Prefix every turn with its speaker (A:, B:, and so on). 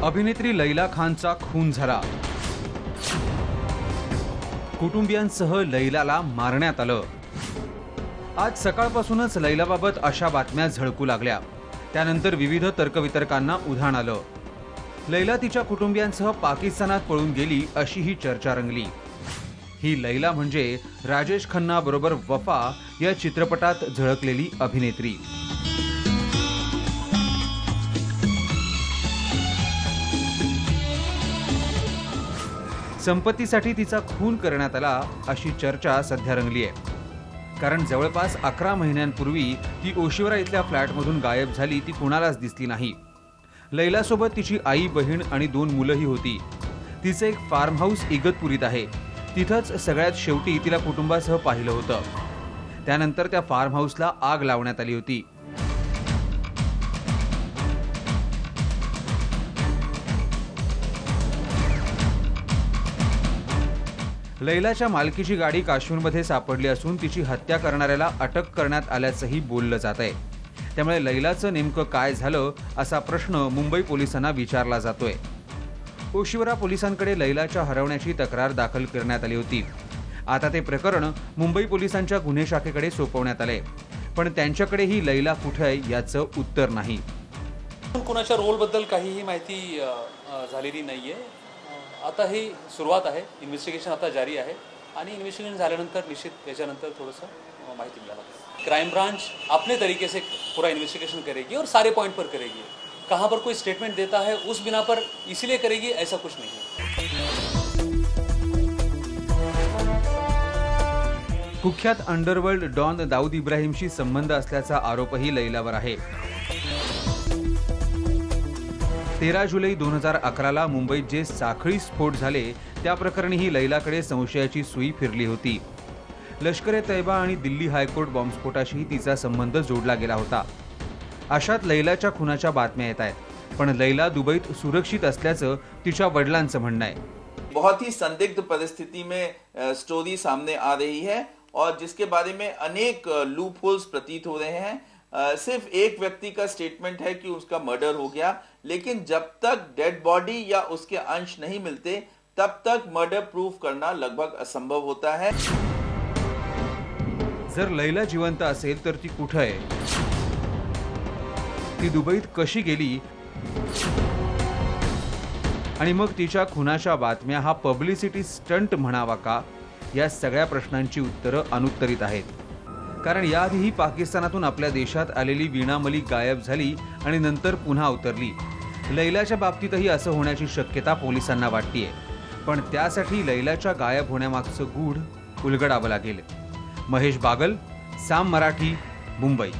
A: अभिनेत्री लैला खानचा खून झाला। कुटुंबियांसह लैलाला मारण्यात आलं। आज सकाळपासूनच लैलाबाबत अशा बातम्या झळकू लागल्या। त्यानंतर विविध तर्कवितर्कांना उधाण आलं। लैला तिच्या कुटुंबियांसह पाकिस्तानात पळून गेली अशी ही चर्चा रंगली। ही लैला म्हणजे राजेश खन्ना बरोबर वफा या चित्रपटात झळकलेली अभिनेत्री। संपत्तीसाठी तिचा खून करण्यात आला अशी चर्चा सध्या रंगली आहे। कारण जवळपास 11 महिन्यांपूर्वी ती ओशिवरा इथल्या फ्लॅटमधून गायब झाली। ती कुणालाच दिसली नाही। लैलासोबत तिची आई, बहीण आणि 2 मुलंही होती। तिचं एक फार्म हाऊस इगतपुरीत आहे। तिथंच सगळ्यात शेवटी तिला कुटुंबासह पाहिलं होतं। त्यानंतर त्या फार्म हाऊसला आग लावण्यात आली होती। लैलाच्या मालकीची गाडी काश्मीरमध्ये सापडली असून तिची हत्या करणाऱ्याला अटक करण्यात आल्याचंही बोललं जात आहे। त्यामुळे लैलाचं नेमकं काय झालं असा प्रश्न मुंबई पोलिसांना विचारला जातोय। ओशिवरा पोलिसांकडे लैलाच्या हरवण्याची तक्रार दाखल करण्यात आली होती। आता ते प्रकरण मुंबई पोलिसांच्या गुन्हे शाखेकडे सोपवण्यात आले, पण त्यांच्याकडेही लैला कुठे आहे याचं उत्तर नाही।
B: कोणाच्या रोलबद्दल काहीही माहिती झालेली नाहीये। आता ही सुरुवात आहे। इन्व्हेस्टिगेशन आता जारी आहे आणि इन्व्हेस्टिगेशन झाल्यानंतर निश्चित याच्यानंतर थोडंसं माहिती मिळेल। क्राइम ब्रांच अपने तरीके से पूरा इन्वेस्टिगेशन करेगी और सारे पॉइंट पर करेगी। कहाँ पर कोई स्टेटमेंट देता है उस बिना पर इसलिए करेगी ऐसा कुछ नहीं है।
A: कुख्यात अंडरवर्ल्ड डॉन दाऊद इब्राहिमशी संबंध असल्याचा आरोपही लैलावर आहे। 13 जुलै 2011ला मुंबईत जे साखळी स्फोट झाले त्या प्रकरणीही लैलाकडे संशयाची सुई फिरली होती। लष्कर-ए-तैयबा आणि दिल्ली हायकोर्ट बॉम्बस्फोटाशी तिचा संबंध जोडला गेला होता। अशात लैलाच्या खुनाच्या बातम्या येत आहेत, पण लैला दुबईत सुरक्षित असल्याचं तिच्या वडिलांचं म्हणणं आहे।
C: बहुत ही संदिग्ध परिस्थिति में स्टोरी सामने आ रही है और जिसके बारे में अनेक लूप होल्स प्रतीत हो रहे हैं। सिर्फ एक व्यक्ति का स्टेटमेंट है कि उसका मर्डर हो गया, लेकिन जब तक डेड बॉडी या उसके अंश नहीं मिलते तब तक मर्डर प्रूफ करना लगभग असंभव होता है।
A: जर लैला जिवंत असेल तर ती कुठे आहे? ती दुबईत कशी गेली? आणि मग तिच्या खुनाच्या बातम्या हा पब्लिसिटी स्टंट म्हणावा का? या सगळ्या प्रश्नांची उत्तरं अनुत्तरित आहेत। कारण याआधीही पाकिस्तानातून आपल्या देशात आलेली वीणा मलिक गायब झाली आणि नंतर पुन्हा उतरली। लैलाच्या बाबतीतही असं होण्याची शक्यता पोलिसांना वाटतेय, पण त्यासाठी लैलाच्या गायब होण्यामागचं गूढ उलगडावं लागेल। महेश बागल, साम मराठी, मुंबई।